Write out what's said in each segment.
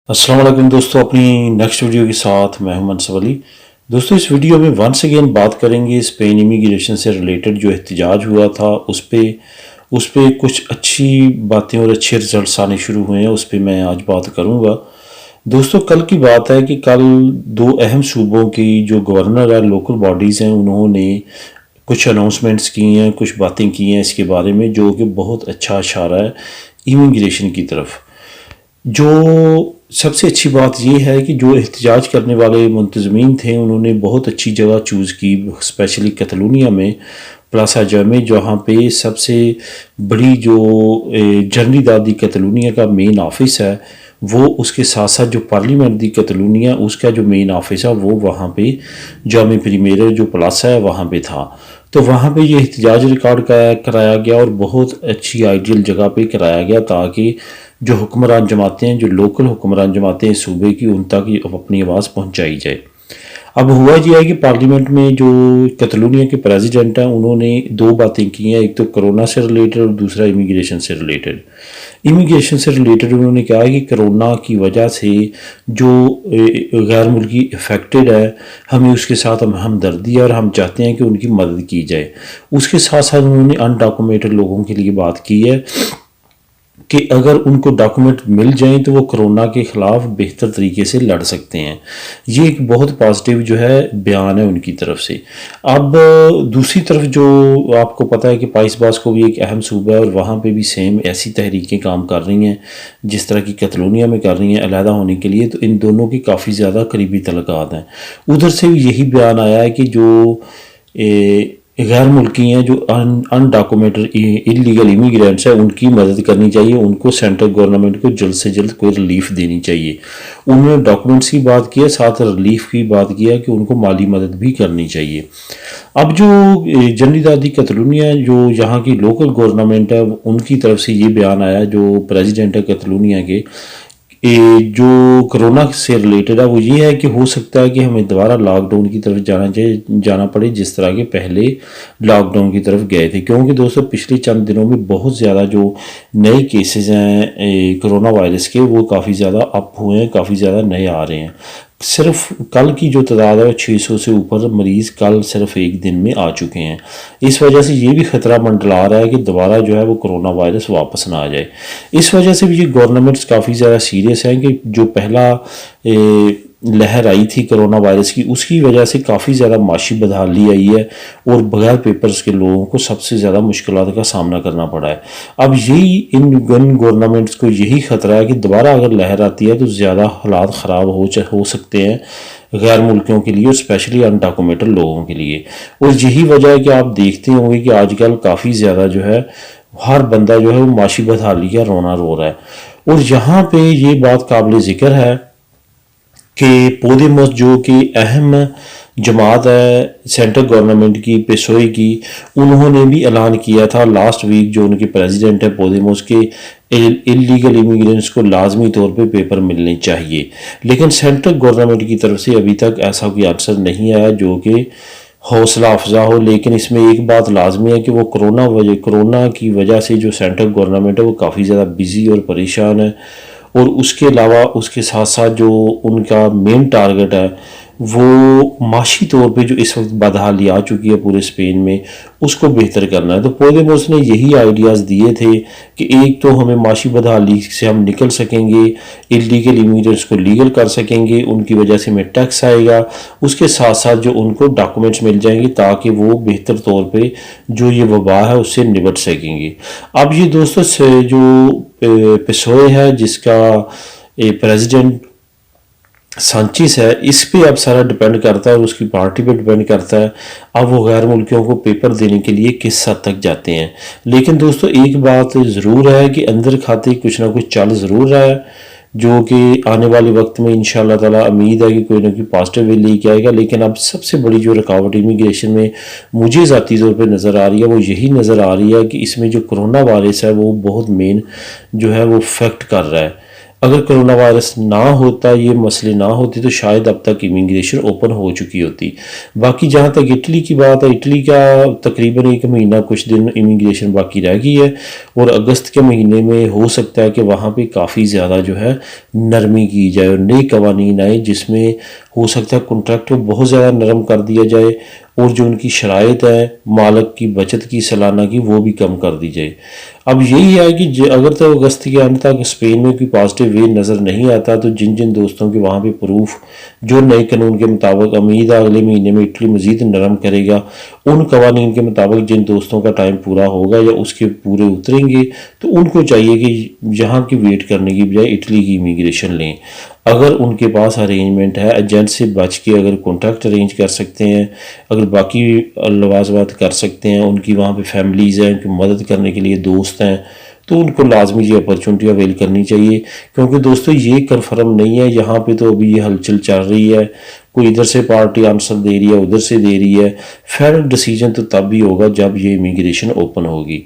अस्सलाम वालेकुम दोस्तों, अपनी नेक्स्ट वीडियो के साथ मैं हूं मनसब अली। दोस्तों, इस वीडियो में वंस अगेन बात करेंगे स्पेन इमिग्रेशन से रिलेटेड जो एहतजाज हुआ था उस पे कुछ अच्छी बातें और अच्छे रिजल्ट्स आने शुरू हुए हैं। उस पे मैं आज बात करूंगा। दोस्तों, कल की बात है कि कल दो अहम सूबों की जो गवर्नर है, लोकल बॉडीज़ हैं, उन्होंने कुछ अनाउंसमेंट्स की हैं, कुछ बातें की हैं इसके बारे में, जो कि बहुत अच्छा इशारा है इमिग्रेशन की तरफ। जो सबसे अच्छी बात यह है कि जो एहतजाज करने वाले मुंतज़मीन थे, उन्होंने बहुत अच्छी जगह चूज़ की, स्पेशली कतलूनिया में प्लासा जमे, जहाँ पे सबसे बड़ी जो जनरल दी कतलूनिया का मेन ऑफिस है, वो उसके साथ साथ जो पार्लियामेंट दी कतलूनिया उसका जो मेन ऑफिस है वो वहाँ पे जामे प्रीमियर जो प्लासा है वहाँ पे था। तो वहाँ पे ये एहतजाज रिकॉर्ड कराया गया और बहुत अच्छी आइडियल जगह पे कराया गया, ताकि जो हुक्मरान जमातें हैं, जो लोकल हुक्मरान जमातें हैं सूबे की, उन तक अपनी आवाज़ पहुँचाई जाए। अब हुआ ये है कि पार्लियामेंट में जो कतलूनिया के प्रेसिडेंट हैं, उन्होंने दो बातें की हैं, एक तो कोरोना से रिलेटेड और दूसरा इमिग्रेशन से रिलेटेड। इमिग्रेशन से रिलेटेड उन्होंने कहा कि कोरोना की वजह से जो गैर मुल्की इफेक्टेड है, हमें उसके साथ हम हमदर्दी है और हम चाहते हैं कि उनकी मदद की जाए। उसके साथ साथ उन्होंने अनडॉक्यूमेंटेड लोगों के लिए बात की है कि अगर उनको डॉक्यूमेंट मिल जाएं तो वो कोरोना के ख़िलाफ़ बेहतर तरीके से लड़ सकते हैं। ये एक बहुत पॉजिटिव जो है बयान है उनकी तरफ से। अब दूसरी तरफ जो आपको पता है कि पाइस बास को भी एक अहम सूबा है और वहाँ पे भी सेम ऐसी तहरीकें काम कर रही हैं जिस तरह की कतलूनिया में कर रही हैं अलहदा होने के लिए। तो इन दोनों की काफ़ी ज़्यादा करीबी तल्लुकात हैं। उधर से भी यही बयान आया है कि जो गैर मुल्की हैं, जो अनडॉक्यूमेंटेड इलीगल इमिग्रेंट्स हैं, उनकी मदद करनी चाहिए। उनको सेंट्रल गवर्नमेंट को जल्द से जल्द कोई रिलीफ देनी चाहिए। उन्होंने डॉक्यूमेंट्स की बात की है, साथ रिलीफ की बात की है कि उनको माली मदद भी करनी चाहिए। अब जो जनरल दादी कतलूनिया जो यहाँ की लोकल गवर्नमेंट है, उनकी तरफ से ये बयान आया, जो प्रेसिडेंट है कतलूनिया के, जो कोरोना से रिलेटेड है, वो ये है कि हो सकता है कि हमें दोबारा लॉकडाउन की तरफ जाना पड़े जिस तरह के पहले लॉकडाउन की तरफ गए थे। क्योंकि दोस्तों, पिछले चंद दिनों में बहुत ज़्यादा जो नए केसेस हैं कोरोना वायरस के, वो काफ़ी ज़्यादा अप हुए हैं, काफ़ी ज़्यादा नए आ रहे हैं। सिर्फ कल की जो तादाद है 600 से ऊपर मरीज़ कल सिर्फ एक दिन में आ चुके हैं। इस वजह से ये भी ख़तरा मंडला रहा है कि दोबारा जो है वो कोरोना वायरस वापस ना आ जाए। इस वजह से भी ये गवर्नमेंट्स काफ़ी ज़्यादा सीरियस हैं कि जो पहला लहर आई थी कोरोना वायरस की, उसकी वजह से काफ़ी ज़्यादा माशी बदहाली आई है और बगैर पेपर्स के लोगों को सबसे ज़्यादा मुश्किलात का सामना करना पड़ा है। अब यही इन गवर्नमेंट्स को यही ख़तरा है कि दोबारा अगर लहर आती है तो ज़्यादा हालात ख़राब हो सकते हैं गैर मुल्कियों के लिए और स्पेशली अनडॉक्यूमेंटेड लोगों के लिए। और यही वजह है कि आप देखते होंगे कि आजकल काफ़ी ज़्यादा जो है हर बंदा जो है वो माशी बदहाली का रोना रो रहा है। और यहाँ पे ये बात काबिल ज़िक्र है कि पोदेमोस जो कि अहम जमात है सेंट्रल गवर्नमेंट की, पेसोए की, उन्होंने भी ऐलान किया था लास्ट वीक, जो उनके प्रेसिडेंट है पोदेमोस के, इलीगल इमिग्रेंट्स को लाजमी तौर पे पेपर मिलने चाहिए। लेकिन सेंट्रल गवर्नमेंट की तरफ से अभी तक ऐसा कोई आंसर नहीं आया जो कि हौसला अफजा हो। लेकिन इसमें एक बात लाजमी है कि वो कोरोना की वजह से जो सेंट्रल गवर्नमेंट है वो काफ़ी ज़्यादा बिजी और परेशान है। और उसके अलावा उसके साथ साथ जो उनका मेन टारगेट है वो माशी तौर पे जो इस वक्त बदहाली आ चुकी है पूरे स्पेन में, उसको बेहतर करना है। तो पोदेमोस ने यही आइडियाज़ दिए थे कि एक तो हमें माशी बदहाली से हम निकल सकेंगे, इलीगल इमिग्रेंट्स को लीगल कर सकेंगे, उनकी वजह से हमें टैक्स आएगा, उसके साथ साथ जो उनको डॉक्यूमेंट्स मिल जाएंगे ताकि वो बेहतर तौर पे जो ये वबा है उससे निपट सकेंगे। अब ये दोस्तों जो पेसोए है, जिसका प्रेसिडेंट सांचेस है, इस पे अब सारा डिपेंड करता है और उसकी पार्टी पे डिपेंड करता है अब वो गैर मुल्कियों को पेपर देने के लिए किस हद तक जाते हैं। लेकिन दोस्तों, एक बात ज़रूर है कि अंदर खाते कुछ ना कुछ चल ज़रूर रहा है, जो कि आने वाले वक्त में इंशाल्लाह ताला उम्मीद है कि कोई ना कोई पॉजिटिव वे लेके आएगा। लेकिन अब सबसे बड़ी जो रुकावट इमिग्रेशन में मुझे ज़ाती तौर पे नज़र आ रही है वो यही नज़र आ रही है कि इसमें जो कोरोना वायरस है वो बहुत मेन जो है वो इफेक्ट कर रहा है। اگر کرونا وائرس نہ ہوتا، یہ مسئلے نہ ہوتے، تو شاید اب تک امیگریشن اوپن ہو چکی ہوتی۔ باقی جہاں تک اٹلی کی بات ہے، اٹلی کا تقریباً 1 مہینہ کچھ دن امیگریشن باقی رہ گئی ہے، اور اگست کے مہینے میں ہو سکتا ہے کہ وہاں پہ کافی زیادہ جو ہے نرمی کی جائے اور نئے قوانین آئے، جس میں ہو سکتا ہے کنٹریکٹ کو بہت زیادہ نرم کر دیا جائے، اور جو ان کی شرائط ہے مالک کی بچت کی سالانہ کی، وہ بھی کم کر دی جائے۔ اب یہی ہے کہ اگر تو اگست کے اینڈ تک اسپین میں کوئی پازیٹیو وے نظر نہیں آتا، تو جن دوستوں کے وہاں پہ پروف جو نئے قانون کے مطابق امید ہے اگلے مہینے میں اٹلی مزید نرم کرے گا، ان قوانین کے مطابق جن دوستوں کا ٹائم پورا ہوگا یا اس کے پورے اتریں گے، تو ان کو چاہیے کہ یہاں کی ویٹ کرنے کی بجائے اٹلی کی امیگریشن لیں۔ اگر ان کے پاس ارینجمنٹ ہے، ایجنٹ سے بچ کے اگر کانٹیکٹ ارینج کر سکتے ہیں، اگر باقی لوازمات کر سکتے ہیں، ان کی وہاں پہ فیملیز ہیں، ان کی مدد کرنے کے لیے دوست ہیں، تو ان کو لازمی یہ اپرچونٹی اویل کرنی چاہیے۔ کیونکہ دوستو یہ کنفرم نہیں ہے، یہاں پہ تو ابھی یہ ہلچل چل رہی ہے، کوئی ادھر سے پارٹی آنسر دے رہی ہے، ادھر سے دے رہی ہے۔ فائنل ڈیسیجن تو تب بھی ہوگا جب یہ امیگریشن اوپن ہوگی۔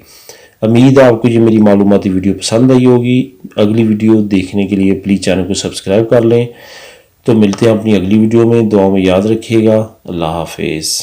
امید ہے آپ کو یہ میری معلوماتی ویڈیو پسند آئی ہوگی۔ اگلی ویڈیو دیکھنے کے لیے پلیز چینل کو سبسکرائب کر لیں۔ تو ملتے ہیں اپنی اگلی ویڈیو میں، دعاؤں میں یاد رکھیے گا۔ اللہ حافظ۔